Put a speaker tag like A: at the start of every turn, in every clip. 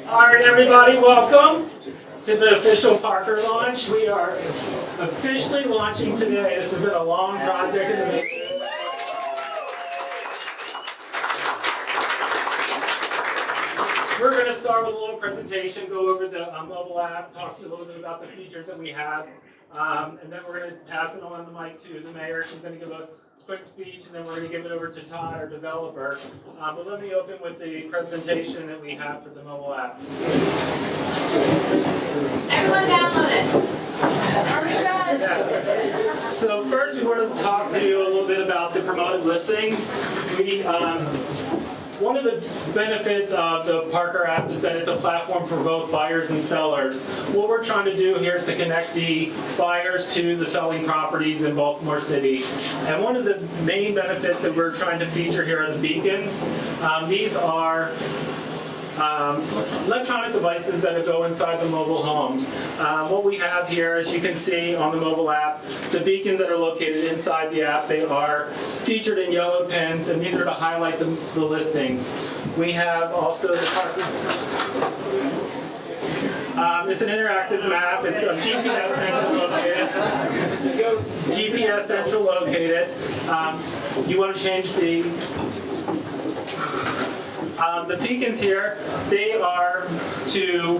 A: All right, everybody, welcome to the official ParkRE launch. We are officially launching today. This has been a long project in the making. We're going to start with a little presentation, go over the mobile app, talk to you a little bit about the features that we have, and then we're going to pass it on the mic to the mayor. She's going to give a quick speech, and then we're going to give it over to Todd, our developer. But let me open with the presentation that we have for the mobile app.
B: Everyone download it.
A: Yes. So first we wanted to talk to you a little bit about the promoted listings. One of the benefits of the ParkRE app is that it's a platform for both buyers and sellers. What we're trying to do here is to connect the buyers to the selling properties in Baltimore City. And one of the main benefits that we're trying to feature here are the beacons. These are electronic devices that go inside the mobile homes. What we have here, as you can see on the mobile app, the beacons that are located inside the apps, they are featured in yellow pins, and these are to highlight the listings. We have also the it's an interactive map. It's GPS central located. GPS central located. You want to change the beacons here, they are to,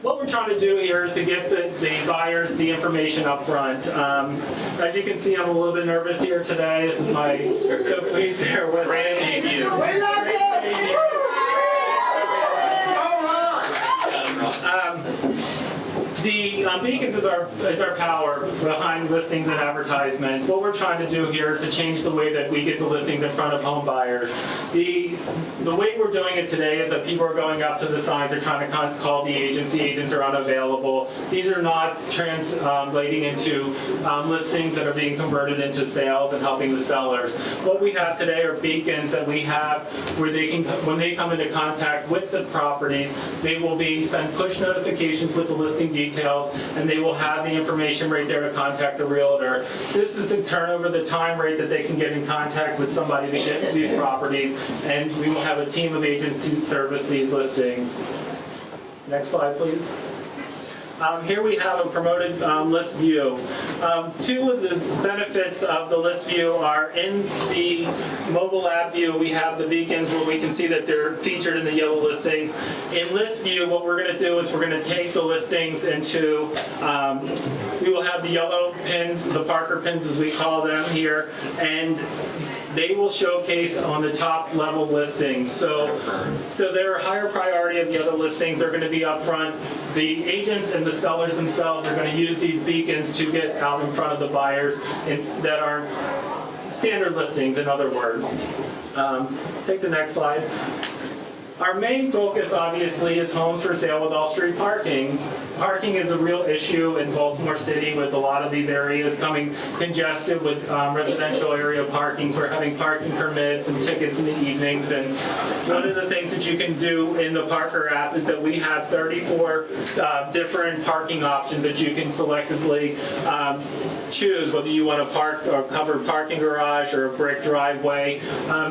A: what we're trying to do here is to get the buyers the information up front. As you can see, I'm a little bit nervous here today. This is my, so please bear with me. We love you! The beacons is our power behind listings and advertisement. What we're trying to do here is to change the way that we get the listings in front of home buyers. The way we're doing it today is that people are going up to the signs, they're trying to call the agents are unavailable. These are not translating into listings that are being converted into sales and helping the sellers. What we have today are beacons that we have where they can, when they come into contact with the properties, they will be sent push notifications with the listing details, and they will have the information right there to contact the realtor. This is to turn over the time rate that they can get in contact with somebody to get these properties, and we will have a team of agents to service these listings. Next slide, please. Here we have a promoted list view. Two of the benefits of the list view are in the mobile app view, we have the beacons where we can see that they're featured in the yellow listings. In list view, what we're going to do is we're going to take the listings into, we will have the yellow pins, the ParkRE pins as we call them here, and they will showcase on the top level listings. So they're a higher priority of the other listings. They're going to be up front. The agents and the sellers themselves are going to use these beacons to get out in front of the buyers that are standard listings, in other words. Take the next slide. Our main focus, obviously, is homes for sale with off-street parking. Parking is a real issue in Baltimore City with a lot of these areas coming congested with residential area parking. We're having parking permits and tickets in the evenings. And one of the things that you can do in the ParkRE app is that we have 34 different parking options that you can selectively choose, whether you want a park or covered parking garage or a brick driveway.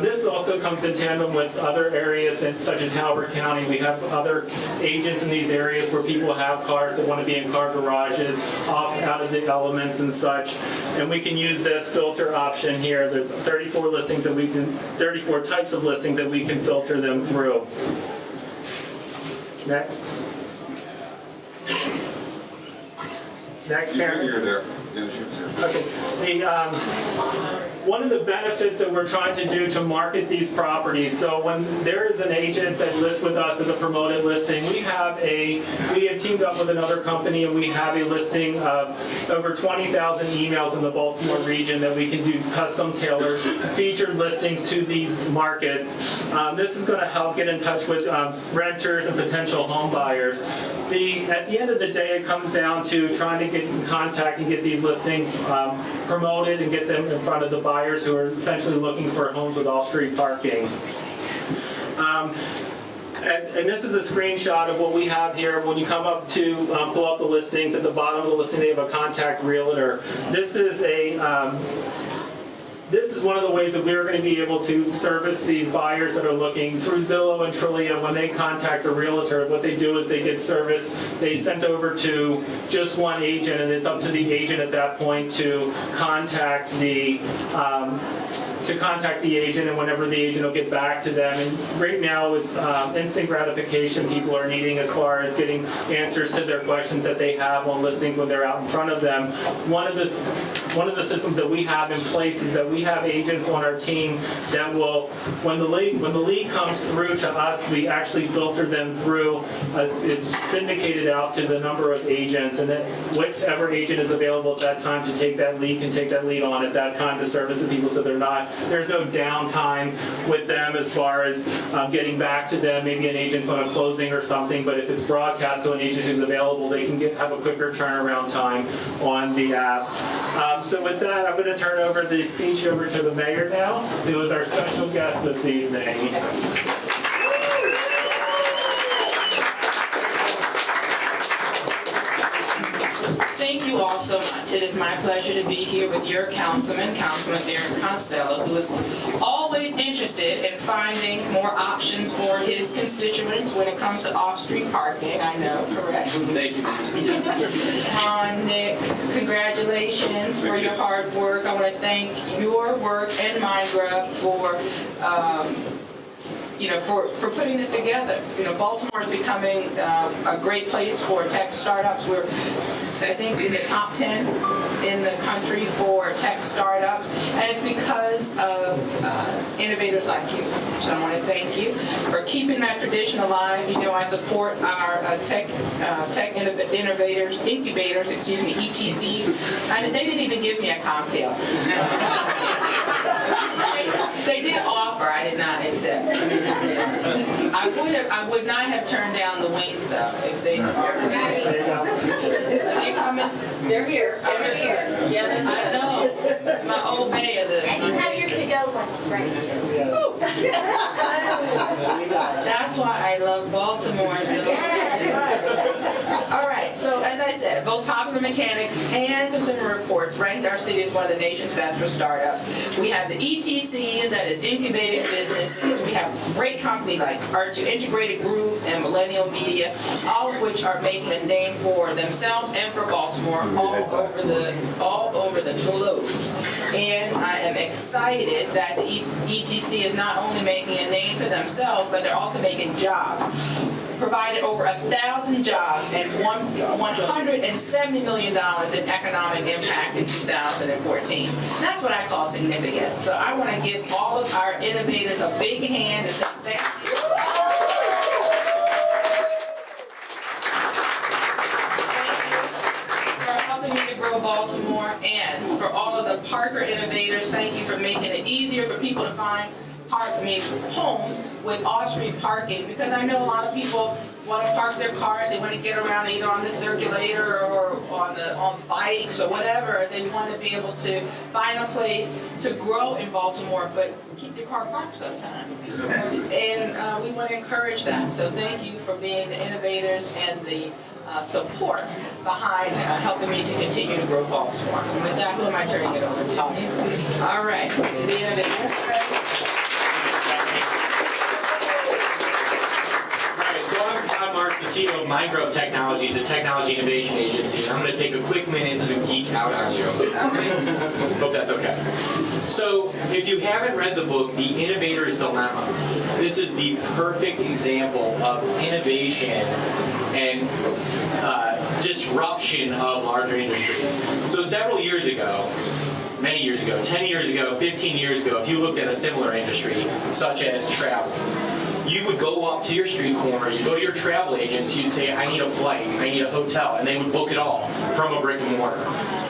A: This also comes in tandem with other areas such as Howard County. We have other agents in these areas where people have cars that want to be in car garages, out of the elements and such. And we can use this filter option here. There's 34 listings that we can, 34 types of listings that we can filter them through. Next. Next, Karen.
C: You're there.
A: Okay. One of the benefits that we're trying to do to market these properties, so when there is an agent that lists with us as a promoted listing, we have teamed up with another company and we have a listing of over 20,000 emails in the Baltimore region that we can do custom tailored featured listings to these markets. This is going to help get in touch with renters and potential home buyers. At the end of the day, it comes down to trying to get in contact and get these listings promoted and get them in front of the buyers who are essentially looking for homes with off-street parking. And this is a screenshot of what we have here. When you come up to pull up the listings, at the bottom of the listing they have a contact realtor. This is a this is one of the ways that we're going to be able to service these buyers that are looking through Zillow and Trillia. When they contact a realtor, what they do is they get service. They sent over to just one agent, and it's up to the agent at that point to contact the agent, and whenever the agent will get back to them. And right now with instant gratification, people are needing as far as getting answers to their questions that they have on listings when they're out in front of them. One of the systems that we have in place is that we have agents on our team that will, when the lead comes through to us, we actually filter them through. It's syndicated out to the number of agents, and then whichever agent is available at that time to take that lead can take that lead on at that time to service the people, so there's no downtime with them as far as getting back to them. Maybe an agent's on a closing or something, but if it's broadcast to an agent who's available, they can have a quicker turnaround time on the app. So with that, I'm going to turn over the speech over to the mayor now, who is our special guest this evening.
C: Thank you all so much. It is my pleasure to be here with your Councilman Darren Costello, who is always interested in finding more options for his constituents when it comes to off-street parking. I know, correct?
D: Thank you.
C: Nick, congratulations for your hard work. I want to thank your work and MindGrub for for putting this together. Baltimore is becoming a great place for tech startups. We're, I think, in the top 10 in the country for tech startups, and it's because of innovators like you. So I want to thank you for keeping that tradition alive. I support our tech incubators, ETC, and they didn't even give me a cocktail. They did offer, I did not accept. I would not have turned down the wings though if they offered. Are they coming?
E: They're here. They're here. Yeah,
C: I know. My old bay of the.
B: And you have your to-go ones, right?
C: That's why I love Baltimore so much. All right, so as I said, both Popular Mechanics and Consumer Reports ranked our city as one of the nation's best for startups. We have the ETC that is incubating businesses. We have great companies like R2 Integrated Group and Millennial Media, all of which are making a name for themselves and for Baltimore all over the globe. And I am excited that the ETC is not only making a name for themselves, but they're also making jobs. Provided over 1,000 jobs and $170 million in economic impact in 2014. That's what I call significant. So I want to give all of our innovators a big hand and say thank you. For helping me to grow Baltimore, and for all of the ParkRE innovators, thank you for making it easier for people to find homes with off-street parking, because I know a lot of people want to park their cars, they want to get around either on the circulator or on bikes or whatever. They want to be able to find a place to grow in Baltimore, but keep their car parked sometimes. And we want to encourage that. So thank you for being the innovators and the support behind helping me to continue to grow Baltimore. And with that, who am I turning it over to? All right, the innovators.
D: I'm Mark, the CEO of MindGrub Technologies, a technology innovation agency, and I'm going to take a quick minute to geek out on you. Hope that's okay. So, if you haven't read the book, The Innovator's Dilemma, this is the perfect example of innovation and disruption of larger industries. So several years ago, many years ago, 10 years ago, 15 years ago, if you looked at a similar industry, such as travel, you would go up to your street corner, you go to your travel agents, you'd say, I need a flight, I need a hotel, and they would book it all from a brick and mortar.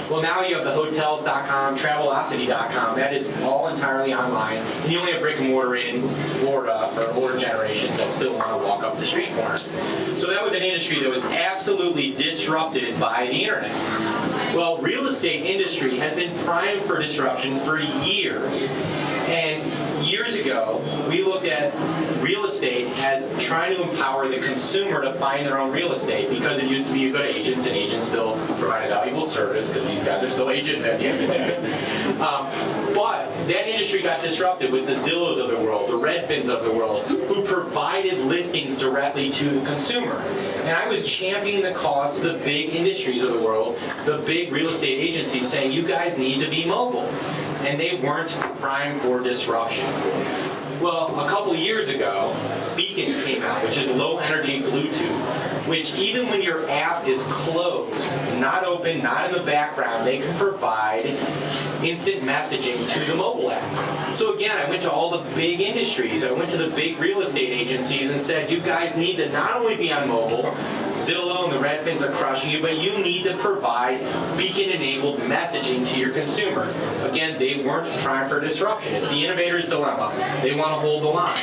D: Well, now you have the hotels.com, travelocity.com, that is all entirely online, and you only have brick and mortar in Florida for older generations that still want to walk up the street corner. So that was an industry that was absolutely disrupted by the internet. Well, real estate industry has been primed for disruption for years. And years ago, we looked at real estate as trying to empower the consumer to find their own real estate, because it used to be you go to agents and agents still provide a valuable service because these guys are still agents at the end of the day. But that industry got disrupted with the Zillows of the world, the Redfins of the world, who provided listings directly to the consumer. And I was championing the cause to the big industries of the world, the big real estate agencies, saying you guys need to be mobile. And they weren't primed for disruption. Well, a couple years ago, Beacons came out, which is low energy Bluetooth, which even when your app is closed, not open, not in the background, they can provide instant messaging to the mobile app. So again, I went to all the big industries, I went to the big real estate agencies and said, you guys need to not only be on mobile, Zillow and the Redfins are crushing you, but you need to provide beacon-enabled messaging to your consumer. Again, they weren't primed for disruption. It's the innovator's dilemma. They want to hold the line.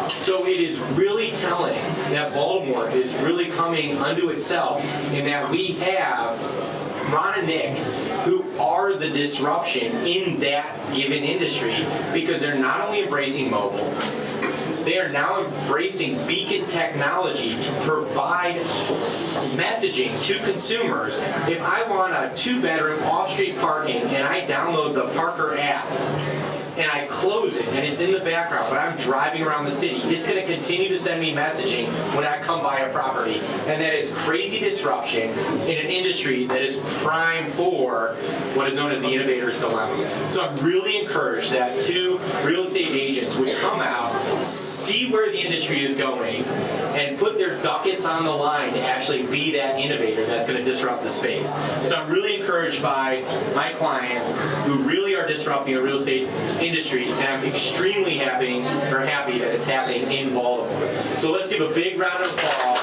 D: So it is really telling that Baltimore is really coming unto itself in that we have Ron and Nick, who are the disruption in that given industry, because they're not only embracing mobile, they are now embracing beacon technology to provide messaging to consumers. If I want a 2-bedroom off-street parking and I download the ParkRE app, and I close it and it's in the background, but I'm driving around the city, it's going to continue to send me messaging when I come by a property. And that is crazy disruption in an industry that is primed for what is known as the innovator's dilemma. So I'm really encouraged that 2 real estate agents would come out, see where the industry is going, and put their ducats on the line to actually be that innovator that's going to disrupt the space. So I'm really encouraged by my clients who really are disrupting the real estate industry, and I'm extremely happy that it's happening in Baltimore. So let's give a big round of applause